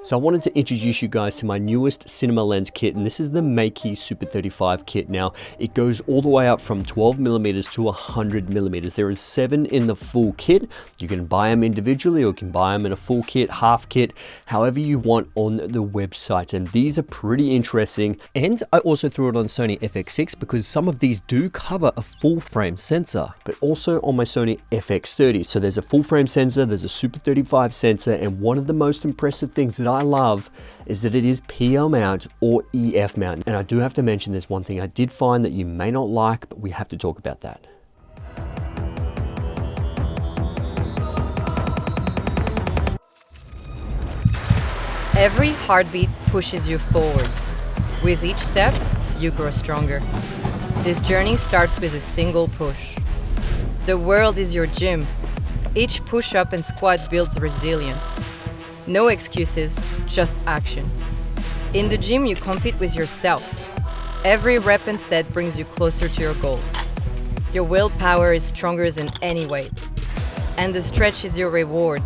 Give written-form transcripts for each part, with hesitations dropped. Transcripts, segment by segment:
So I wanted to introduce you guys to my newest cinema lens kit, and this is the Meike Super 35 kit. Now, it goes all the way up from 12 millimeters to 100 millimeters. There is 7 in the full kit. You can buy them individually or you can buy them in a full kit, half kit, however you want on the website. And these are pretty interesting. And I also threw it on Sony FX6 because some of these do cover a full frame sensor, but also on my Sony FX30. So there's a full frame sensor, there's a Super 35 sensor, and one of the most impressive things that I love is that it is PL mount or EF mount. And I do have to mention there's one thing I did find that you may not like, but we have to talk about that. Every heartbeat pushes you forward. With each step, you grow stronger. This journey starts with a single push. The world is your gym. Each push-up and squat builds resilience. No excuses, just action. In the gym, you compete with yourself. Every rep and set brings you closer to your goals. Your willpower is stronger than any weight. And the stretch is your reward.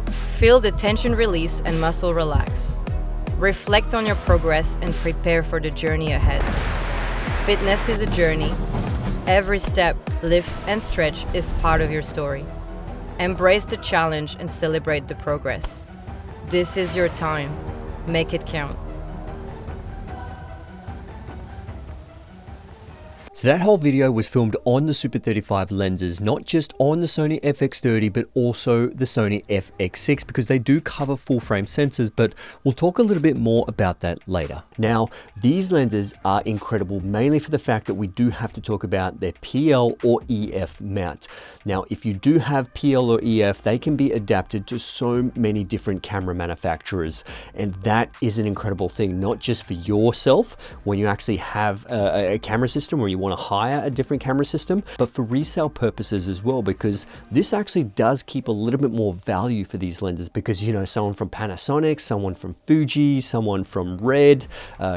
Feel the tension release and muscle relax. Reflect on your progress and prepare for the journey ahead. Fitness is a journey. Every step, lift, and stretch is part of your story. Embrace the challenge and celebrate the progress. This is your time. Make it count. So that whole video was filmed on the Super 35 lenses, not just on the Sony FX30, but also the Sony FX6, because they do cover full frame sensors, but we'll talk a little bit more about that later. Now, these lenses are incredible, mainly for the fact that we do have to talk about their PL or EF mount. Now, if you do have PL or EF, they can be adapted to so many different camera manufacturers, and that is an incredible thing, not just for yourself when you actually have a camera system or you want to hire a different camera system, but for resale purposes as well, because this actually does keep a little bit more value for these lenses, because you know, someone from Panasonic, someone from Fuji, someone from Red,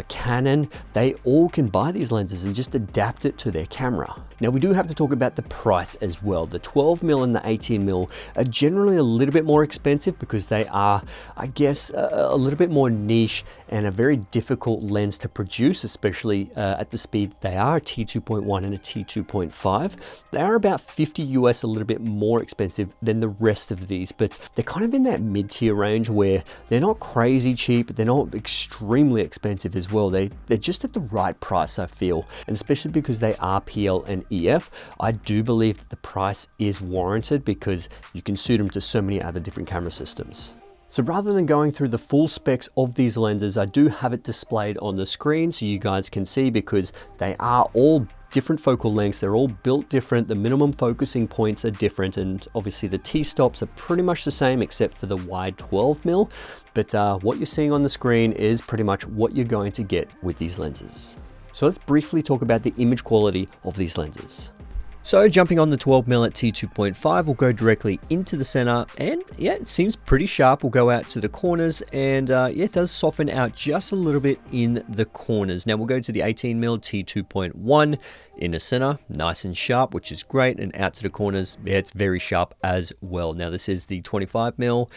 Canon, they all can buy these lenses and just adapt it to their camera. Now, we do have to talk about the price as well. The 12mm and the 18mm are generally a little bit more expensive because they are, I guess, a little bit more niche and a very difficult lens to produce, especially at the speed they are, a T2.1 and a T2.5. They are about 50 US, a little bit more expensive than the rest of these, but they're kind of in that mid-tier range where they're not crazy cheap, but they're not extremely expensive as well. They're just at the right price, I feel, and especially because they are PL and EF, I do believe that the price is warranted because you can suit them to so many other different camera systems. So rather than going through the full specs of these lenses, I do have it displayed on the screen so you guys can see, because they are all different focal lengths, they're all built different, the minimum focusing points are different, and obviously the T-stops are pretty much the same except for the wide 12mm, but what you're seeing on the screen is pretty much what you're going to get with these lenses. So let's briefly talk about the image quality of these lenses. So jumping on the 12mm at T2.5, we'll go directly into the center, and yeah, it seems pretty sharp. We'll go out to the corners, and yeah, it does soften out just a little bit in the corners. Now we'll go to the 18mm T2.1 in the center, nice and sharp, which is great, and out to the corners, yeah, it's very sharp as well. Now this is the 25mm,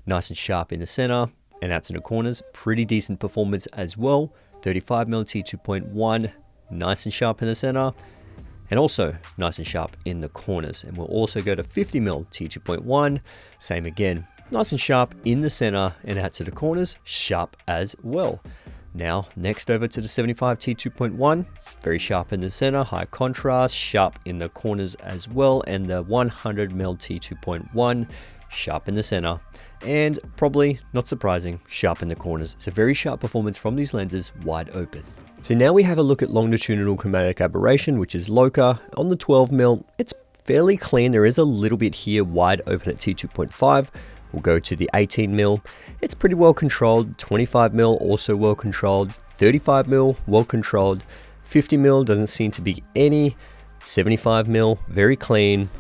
nice and sharp in the center, and out to the corners, pretty decent performance as well. 35mm T2.1, nice and sharp in the center, and also nice and sharp in the corners. And we'll also go to 50mm T2.1, same again, nice and sharp in the center and out to the corners, sharp as well. Now, next over to the 75 T2.1, very sharp in the center, high contrast, sharp in the corners as well, and the 100mm T2.1, sharp in the center, and probably not surprising, sharp in the corners. It's a very sharp performance from these lenses wide open. So now we have a look at longitudinal chromatic aberration, which is LOCA. On the 12mm, it's fairly clean. There is a little bit here wide open at T2.5. We'll go to the 18mm. It's pretty well controlled. 25mm also well controlled. 35mm well controlled. 50mm doesn't seem to be any. 75mm very clean.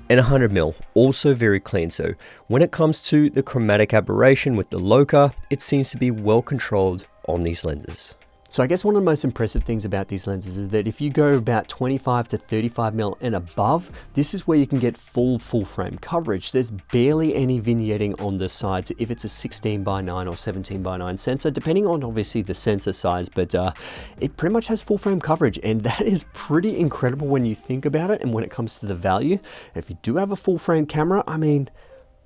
And 100mm also very clean. So when it comes to the chromatic aberration with the LOCA, it seems to be well controlled on these lenses. So I guess one of the most impressive things about these lenses is that if you go about 25 to 35 mil and above, this is where you can get full frame coverage. There's barely any vignetting on the sides if it's a 16:9 or 17:9 sensor, depending on obviously the sensor size, but it pretty much has full frame coverage, and that is pretty incredible when you think about it and when it comes to the value. And if you do have a full frame camera, I mean,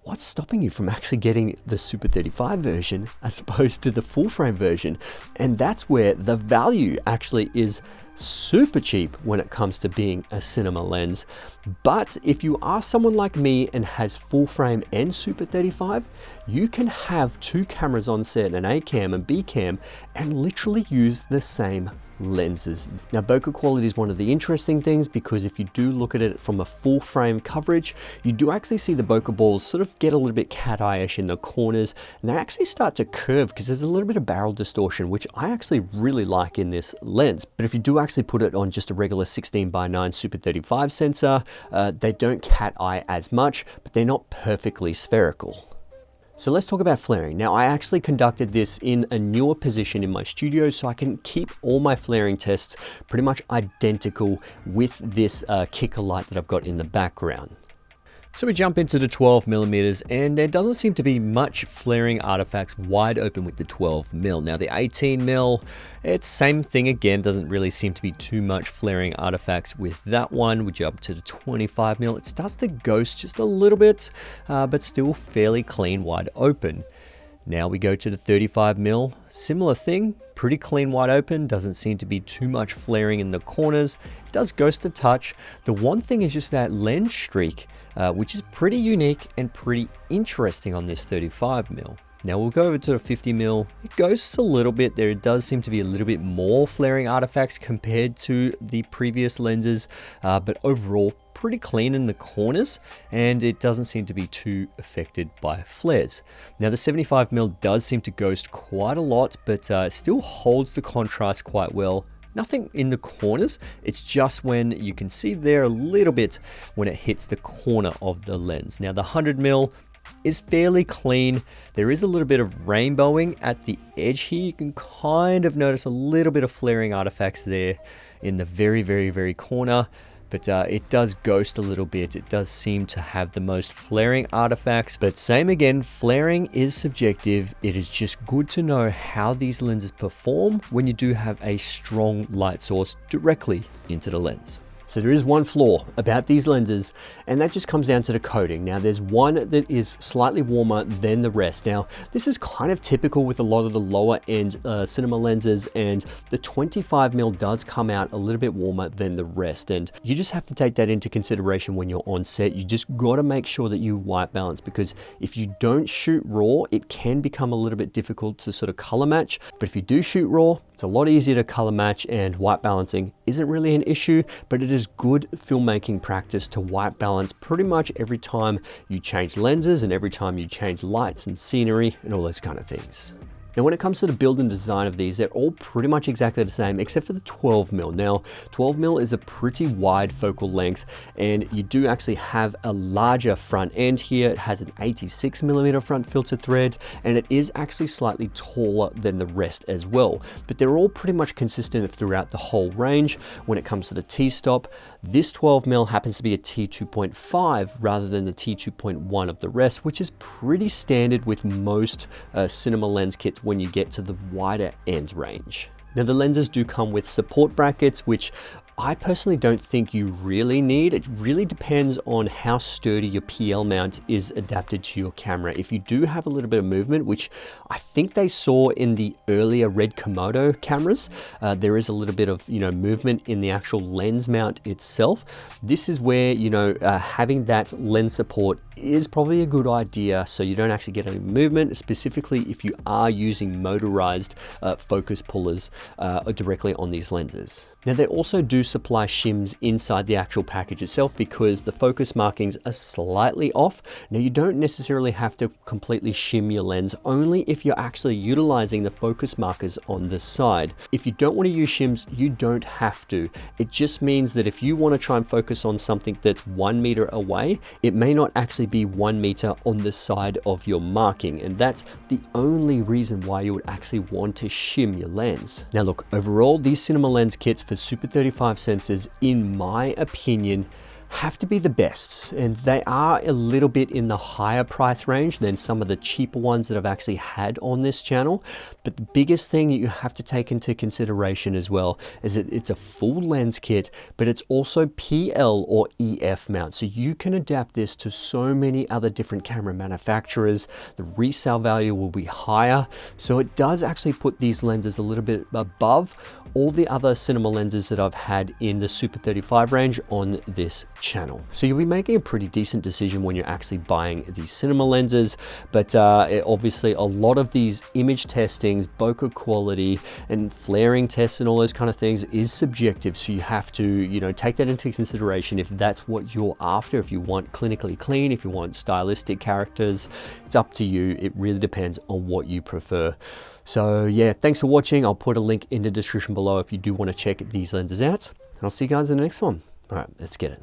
what's stopping you from actually getting the Super 35 version as opposed to the full frame version? And that's where the value actually is super cheap when it comes to being a cinema lens. But if you are someone like me and has full frame and Super 35, you can have two cameras on set, an A cam and B cam, and literally use the same lenses. Now, bokeh quality is one of the interesting things, because if you do look at it from a full frame coverage, you do actually see the bokeh balls sort of get a little bit cat eye-ish in the corners, and they actually start to curve because there's a little bit of barrel distortion, which I actually really like in this lens. But if you do actually put it on just a regular 16:9 Super 35 sensor, they don't cat eye as much, but they're not perfectly spherical. So let's talk about flaring. Now, I actually conducted this in a newer position in my studio, so I can keep all my flaring tests pretty much identical with this kicker light that I've got in the background. So we jump into the 12mm, and there doesn't seem to be much flaring artifacts wide open with the 12mm. Now the 18mm, it's same thing again, doesn't really seem to be too much flaring artifacts with that one. We jump to the 25mm, it starts to ghost just a little bit, but still fairly clean wide open. Now we go to the 35mm, similar thing, pretty clean wide open, doesn't seem to be too much flaring in the corners, it does ghost a touch. The one thing is just that lens streak, which is pretty unique and pretty interesting on this 35mm. Now we'll go over to the 50mm, it ghosts a little bit, there does seem to be a little bit more flaring artifacts compared to the previous lenses, but overall pretty clean in the corners, and it doesn't seem to be too affected by flares. Now the 75mm does seem to ghost quite a lot, but still holds the contrast quite well. Nothing in the corners, it's just when you can see there a little bit when it hits the corner of the lens. Now the 100mm is fairly clean. There is a little bit of rainbowing at the edge here. You can kind of notice a little bit of flaring artifacts there in the very corner. But it does ghost a little bit. It does seem to have the most flaring artifacts, but same again, flaring is subjective. It is just good to know how these lenses perform when you do have a strong light source directly into the lens. So there is one flaw about these lenses, and that just comes down to the coating. Now there's one that is slightly warmer than the rest. Now this is kind of typical with a lot of the lower end cinema lenses, and the 25mm does come out a little bit warmer than the rest, and you just have to take that into consideration when you're on set. You just got to make sure that you white balance, because if you don't shoot raw, it can become a little bit difficult to sort of color match. But if you do shoot raw, it's a lot easier to color match, and white balancing isn't really an issue, but it is good filmmaking practice to white balance pretty much every time you change lenses and every time you change lights and scenery and all those kind of things. Now, when it comes to the build and design of these, they're all pretty much exactly the same, except for the 12mm. Now, 12mm is a pretty wide focal length, and you do actually have a larger front end here. It has an 86mm front filter thread, and it is actually slightly taller than the rest as well. But they're all pretty much consistent throughout the whole range. When it comes to the T-stop, this 12mm happens to be a T2.5 rather than the T2.1 of the rest, which is pretty standard with most cinema lens kits when you get to the wider end range. Now the lenses do come with support brackets, which I personally don't think you really need. It really depends on how sturdy your PL mount is adapted to your camera. If you do have a little bit of movement, which I think they saw in the earlier Red Komodo cameras, there is a little bit of movement in the actual lens mount itself. This is where having that lens support is probably a good idea, so you don't actually get any movement, specifically if you are using motorized focus pullers directly on these lenses. Now they also do supply shims inside the actual package itself because the focus markings are slightly off. Now you don't necessarily have to completely shim your lens, only if you're actually utilizing the focus markers on the side. If you don't want to use shims, you don't have to. It just means that if you want to try and focus on something that's 1 meter away, it may not actually be 1 meter on the side of your marking, and that's the only reason why you would actually want to shim your lens. Now look, overall, these cinema lens kits for Super 35 sensors, in my opinion, have to be the best, and they are a little bit in the higher price range than some of the cheaper ones that I've actually had on this channel. But the biggest thing that you have to take into consideration as well is that it's a full lens kit, but it's also PL or EF mount, so you can adapt this to so many other different camera manufacturers. The resale value will be higher, so it does actually put these lenses a little bit above all the other cinema lenses that I've had in the Super 35 range on this channel. So you'll be making a pretty decent decision when you're actually buying these cinema lenses, but obviously a lot of these image testings, bokeh quality and flaring tests and all those kind of things is subjective, so you have to, you know, take that into consideration if that's what you're after. If you want clinically clean, if you want stylistic characters, it's up to you. It really depends on what you prefer. So yeah, thanks for watching. I'll put a link in the description below if you do want to check these lenses out, and I'll see you guys in the next one. All right, let's get it.